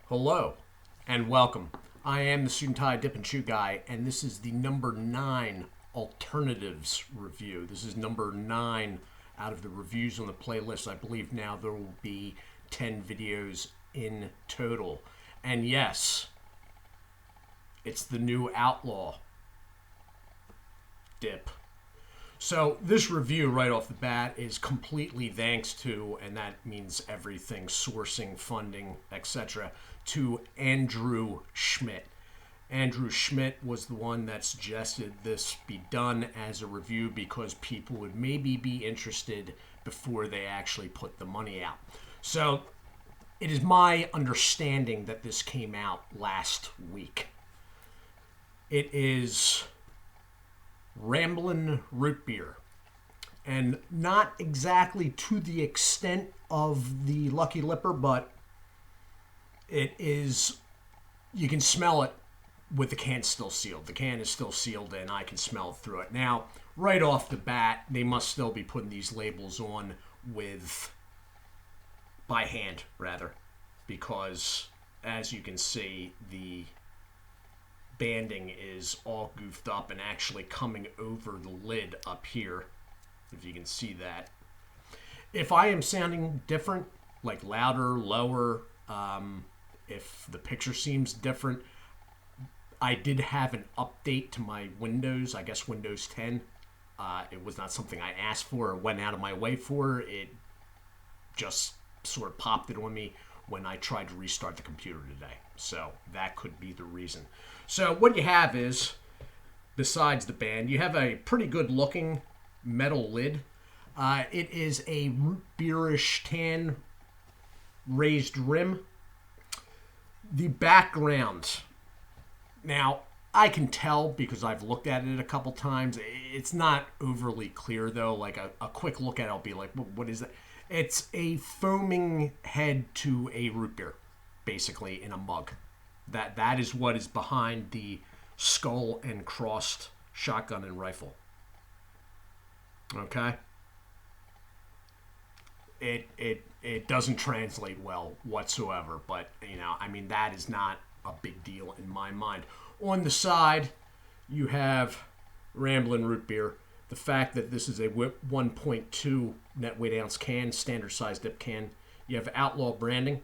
Hello and welcome. I am the Suit&Tie Dip&ChewGuy, and this is the number 9 alternatives review. This is number 9 out of the reviews on the playlist. I believe now there will be 10 videos in total. And yes, it's the new Outlaw dip. So this review right off the bat is completely thanks to, and that means everything, sourcing, funding, etc., to Andrew Schmidt. Andrew Schmidt was the one that suggested this be done as a review because people would maybe be interested before they actually put the money out. So it is my understanding that this came out last week. It is Ramblin Rootbeer, and not exactly to the extent of the Lucky Lipper, but it is, you can smell it with the can still sealed. The can is still sealed and I can smell through it. Now, right off the bat, they must still be putting these labels on by hand rather, because as you can see, the banding is all goofed up and actually coming over the lid up here, if you can see that. If I am sounding different, like louder, lower, if the picture seems different, I did have an update to my Windows, I guess Windows 10. It was not something I asked for or went out of my way for. It just sort of popped it on me when I tried to restart the computer today. So that could be the reason. So what you have is, besides the band, you have a pretty good looking metal lid. It is a root beerish tan raised rim. The background, now I can tell because I've looked at it a couple times. It's not overly clear though. Like a quick look at it, I'll be like, what is that? It's a foaming head to a root beer, basically in a mug. That is what is behind the skull and crossed shotgun and rifle. Okay? It doesn't translate well whatsoever, but I mean, that is not a big deal in my mind. On the side, you have Ramblin Root Beer. The fact that this is a 1.2 net weight ounce can, standard size dip can. You have Outlaw branding.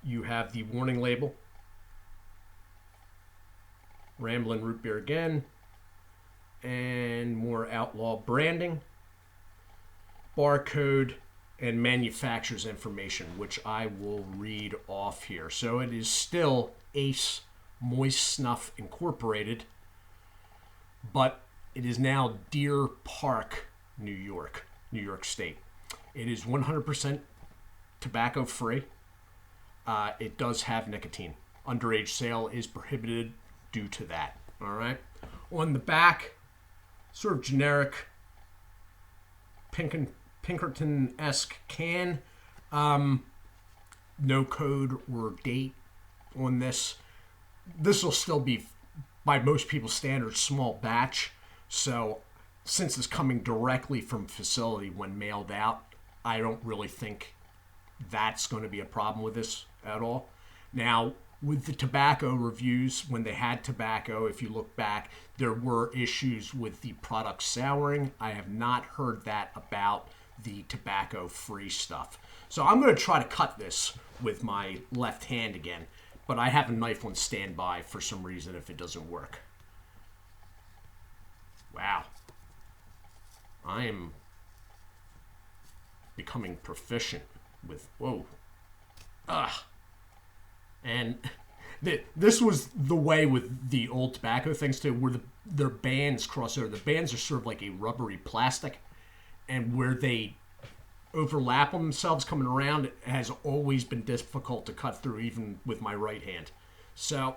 You have the warning label. Ramblin Root Beer again. And more Outlaw branding. Barcode and manufacturer's information, which I will read off here. So it is still Ace Moist Snuff Incorporated, but it is now Deer Park, New York State. It is 100% tobacco free. It does have nicotine. Underage sale is prohibited due to that. All right. On the back, sort of generic Pinkerton-esque can. No code or date on this. This will still be, by most people's standards, small batch. So since it's coming directly from facility when mailed out, I don't really think that's going to be a problem with this at all. Now, with the tobacco reviews, when they had tobacco, if you look back, there were issues with the product souring. I have not heard that about the tobacco-free stuff. So I'm going to try to cut this with my left hand again, but I have a knife on standby for some reason if it doesn't work. Wow. I am becoming proficient with, whoa. And this was the way with the old tobacco things too, where their bands cross over. The bands are sort of like a rubbery plastic, and where they overlap themselves coming around, it has always been difficult to cut through, even with my right hand. So,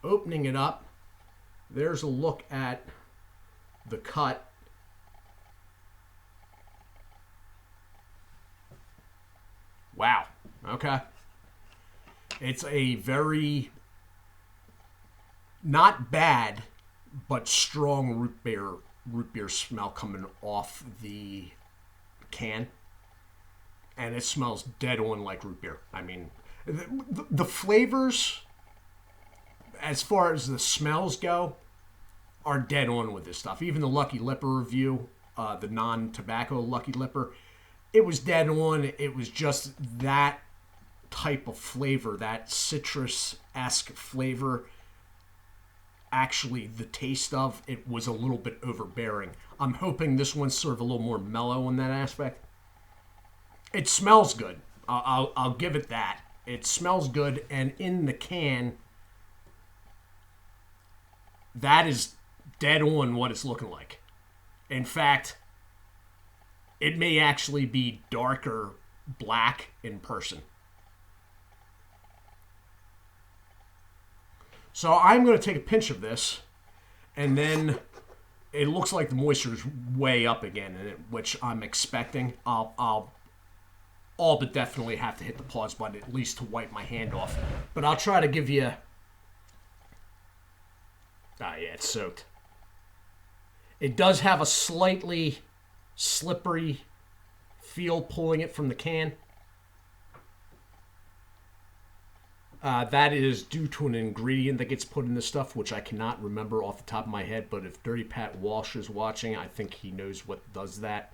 opening it up, there's a look at the cut. Wow. Okay. It's a very, not bad, but strong root beer smell coming off the can. and it smells dead on like root beer. I mean, the flavors, as far as the smells go, are dead on with this stuff. Even the Lucky Lipper review, the non-tobacco Lucky Lipper, it was dead on. It was just that type of flavor, that citrus-esque flavor. Actually, the taste of it was a little bit overbearing. I'm hoping this one's sort of a little more mellow in that aspect. It smells good. I'll give it that. It smells good, and in the can, that is dead on what it's looking like. In fact, it may actually be darker black in person. So I'm going to take a pinch of this, and then it looks like the moisture is way up again in it, which I'm expecting. I'll all but definitely have to hit the pause button at least to wipe my hand off. But I'll try to give you... Ah, yeah, it's soaked. It does have a slightly slippery feel pulling it from the can. That is due to an ingredient that gets put in this stuff, which I cannot remember off the top of my head, but if Dirty Pat Walsh is watching, I think he knows what does that.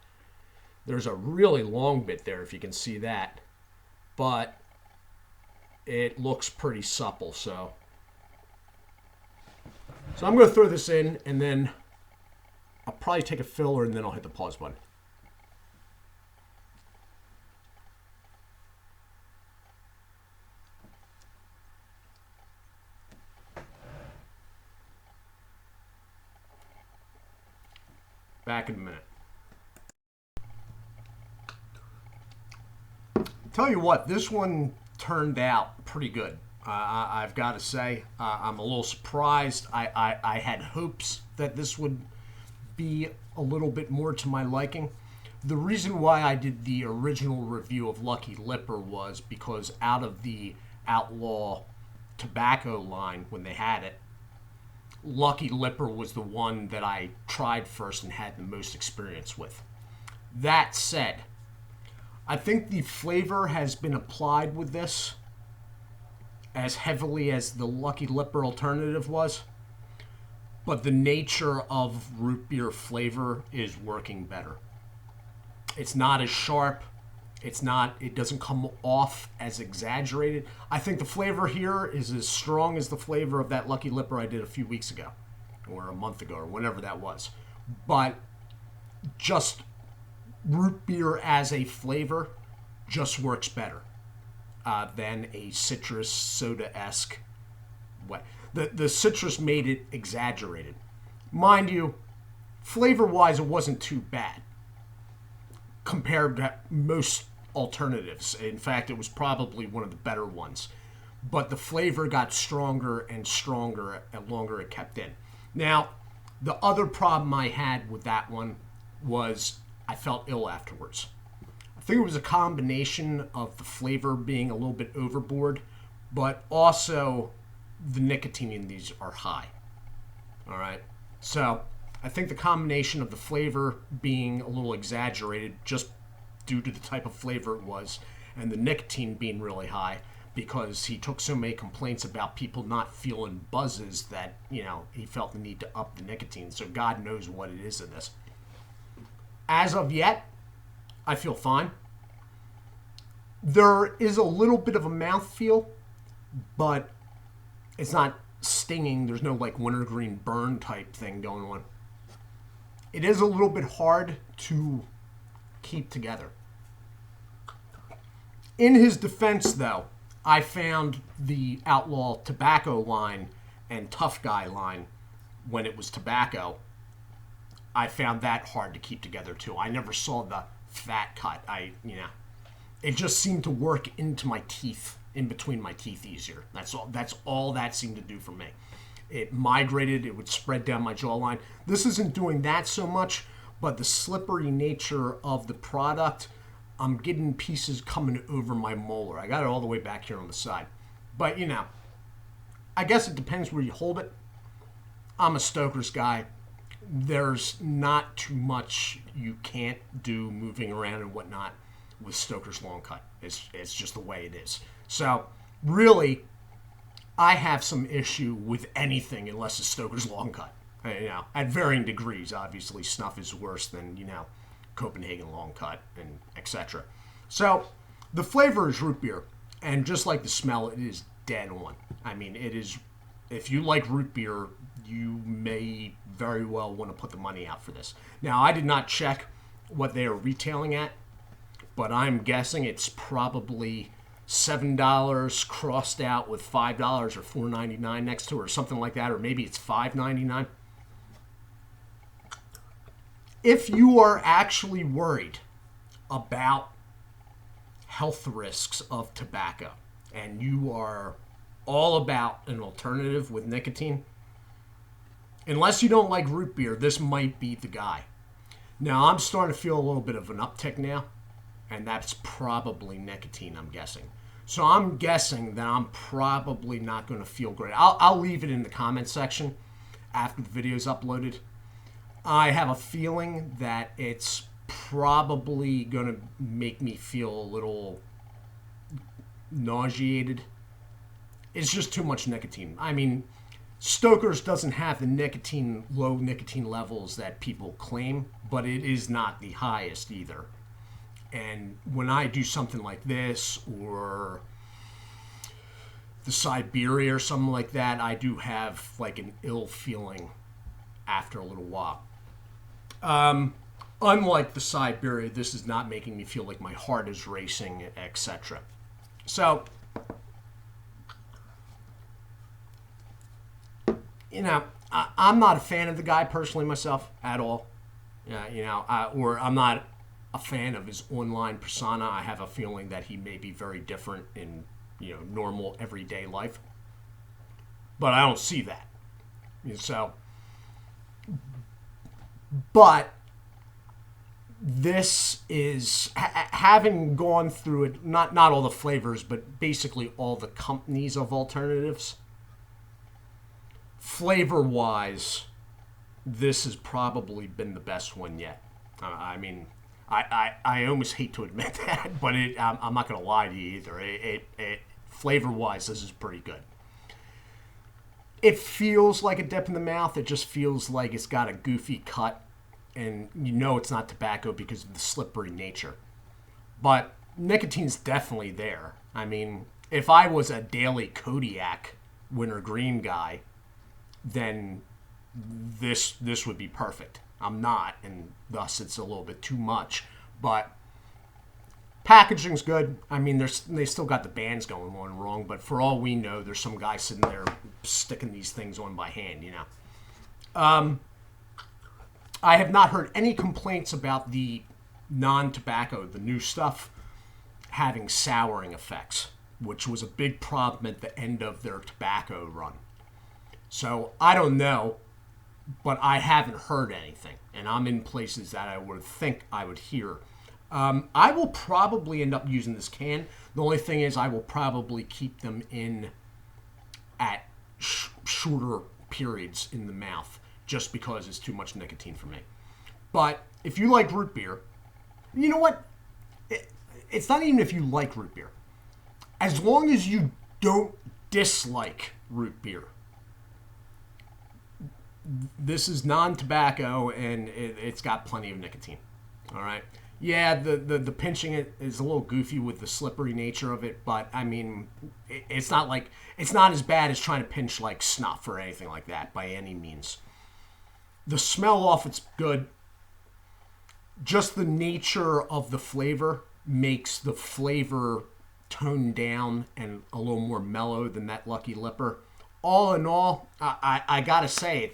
There's a really long bit there, if you can see that, but it looks pretty supple, so I'm going to throw this in, and then I'll probably take a filler, and then I'll hit the pause button. Back in a minute. Tell you what, this one turned out pretty good. I've got to say, I'm a little surprised. I had hopes that this would be a little bit more to my liking. The reason why I did the original review of Lucky Lipper was because out of the Outlaw tobacco line, when they had it, Lucky Lipper was the one that I tried first and had the most experience with. That said, I think the flavor has been applied with this as heavily as the Lucky Lipper alternative was, but the nature of root beer flavor is working better. It's not as sharp. It doesn't come off as exaggerated. I think the flavor here is as strong as the flavor of that Lucky Lipper I did a few weeks ago, or a month ago, or whenever that was. But just root beer as a flavor just works better than a citrus soda-esque way. The citrus made it exaggerated. Mind you, flavor-wise, it wasn't too bad compared to most alternatives. In fact, it was probably one of the better ones. But the flavor got stronger and stronger the longer it kept in. Now, the other problem I had with that one was I felt ill afterwards. I think it was a combination of the flavor being a little bit overboard, but also the nicotine in these are high. All right? So I think the combination of the flavor being a little exaggerated just due to the type of flavor it was, and the nicotine being really high, because he took so many complaints about people not feeling buzzes that, he felt the need to up the nicotine. So God knows what it is in this. As of yet, I feel fine. There is a little bit of a mouthfeel, but it's not stinging. There's no wintergreen burn type thing going on. It is a little bit hard to keep together. In his defense, though, I found the Outlaw tobacco line and Tough Guy line, when it was tobacco, I found that hard to keep together too. I never saw the fat cut. It just seemed to work into my teeth, in between my teeth easier. That's all that seemed to do for me. It migrated, it would spread down my jawline. This isn't doing that so much, but the slippery nature of the product, I'm getting pieces coming over my molar. I got it all the way back here on the side. But, I guess it depends where you hold it. I'm a Stoker's guy. There's not too much you can't do moving around and whatnot. with Stoker's Long Cut. It's just the way it is. So really, I have some issue with anything unless it's Stoker's Long Cut. At varying degrees. Obviously, snuff is worse than Copenhagen Long Cut and etc. So the flavor is root beer, and just like the smell, it is dead on. I mean, it is. If you like root beer, you may very well want to put the money out for this. Now, I did not check what they are retailing at, but I'm guessing it's probably $7 crossed out with $5 or $4.99 next to it or something like that, or maybe it's $5.99. If you are actually worried about health risks of tobacco and you are all about an alternative with nicotine, unless you don't like root beer, this might be the guy. Now, I'm starting to feel a little bit of an uptick now, and that's probably nicotine, I'm guessing. So I'm guessing that I'm probably not going to feel great. I'll leave it in the comment section after the video is uploaded. I have a feeling that it's probably going to make me feel a little nauseated. It's just too much nicotine. I mean, Stoker's doesn't have the low nicotine levels that people claim, but it is not the highest either. And when I do something like this or the Siberia or something like that, I do have like an ill feeling after a little while. Unlike the Siberia, this is not making me feel like my heart is racing, etc. So, I'm not a fan of the guy personally myself at all. Or I'm not a fan of his online persona. I have a feeling that he may be very different in normal everyday life, but I don't see that. So, but this is having gone through it. Not all the flavors, but basically all the companies of alternatives. Flavor-wise, this has probably been the best one yet. I mean, I almost hate to admit that, but I'm not going to lie to you either. Flavor-wise, this is pretty good. It feels like a dip in the mouth. It just feels like it's got a goofy cut, and it's not tobacco because of the slippery nature. But nicotine's definitely there. I mean, if I was a daily Kodiak wintergreen guy, then this would be perfect. I'm not, and thus it's a little bit too much. But packaging's good. I mean, they still got the bands going on wrong, but for all we know, there's some guy sitting there sticking these things on by hand, I have not heard any complaints about the non-tobacco, the new stuff, having souring effects, which was a big problem at the end of their tobacco run. So I don't know, but I haven't heard anything, and I'm in places that I would think I would hear. I will probably end up using this can. The only thing is I will probably keep them in at shorter periods in the mouth just because it's too much nicotine for me. But if you like root beer, you know what? It's not even if you like root beer. As long as you don't dislike root beer, this is non-tobacco and it's got plenty of nicotine. All right. Yeah, the pinching it is a little goofy with the slippery nature of it, but I mean, it's not as bad as trying to pinch like snuff or anything like that by any means. The smell off it's good. Just the nature of the flavor makes the flavor toned down and a little more mellow than that Lucky Lipper. All in all, I gotta say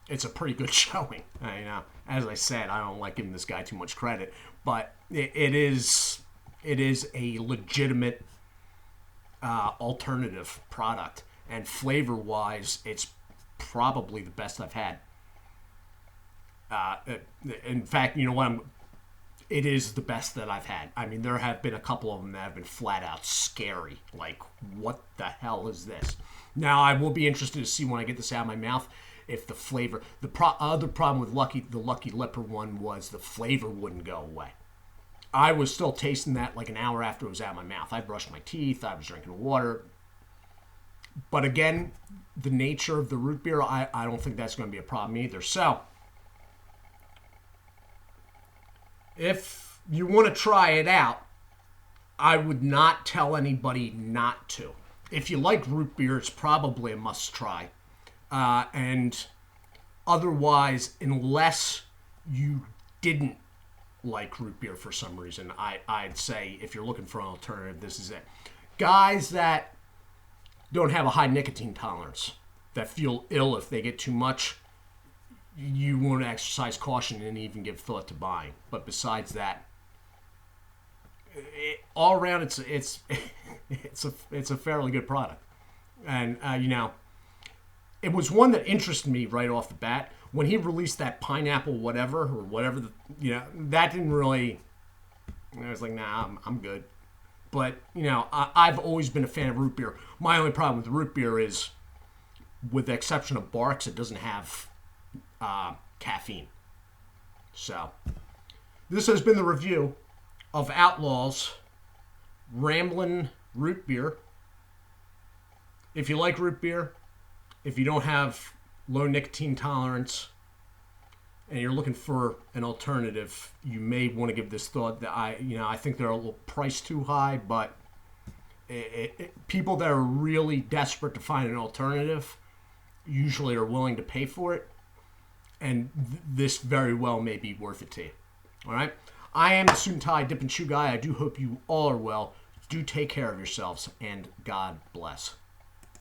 it's a pretty good showing. As I said, I don't like giving this guy too much credit, but it is a legitimate alternative product, and flavor-wise, it's probably the best I've had. In fact, you know what? It is the best that I've had. I mean, there have been a couple of them that have been flat out scary. Like, what the hell is this? Now, I will be interested to see when I get this out of my mouth if the flavor... The other problem with the Lucky Lipper one was the flavor wouldn't go away. I was still tasting that like an hour after it was out of my mouth. I brushed my teeth. I was drinking water. But again, the nature of the root beer, I don't think that's going to be a problem either. So, if you want to try it out, I would not tell anybody not to. If you like root beer, it's probably a must try. And otherwise, unless you didn't like root beer for some reason, I'd say if you're looking for an alternative, this is it. Guys that don't have a high nicotine tolerance, that feel ill if they get too much, you want to exercise caution and even give thought to buying. But besides that, all around, it's a fairly good product. And it was one that interested me right off the bat when he released that pineapple whatever that didn't really. I was like, nah, I'm good. But I've always been a fan of root beer. My only problem with root beer is, with the exception of Barks, it doesn't have caffeine. So this has been the review of Outlaw's Ramblin root beer. If you like root beer, if you don't have low nicotine tolerance, and you're looking for an alternative, you may want to give this thought. That I think they're a little priced too high, but people that are really desperate to find an alternative usually are willing to pay for it, and this very well may be worth it to you. All right? I am the Suit&Tie Dip&ChewGuy. I do hope you all are well. Do take care of yourselves, and God bless.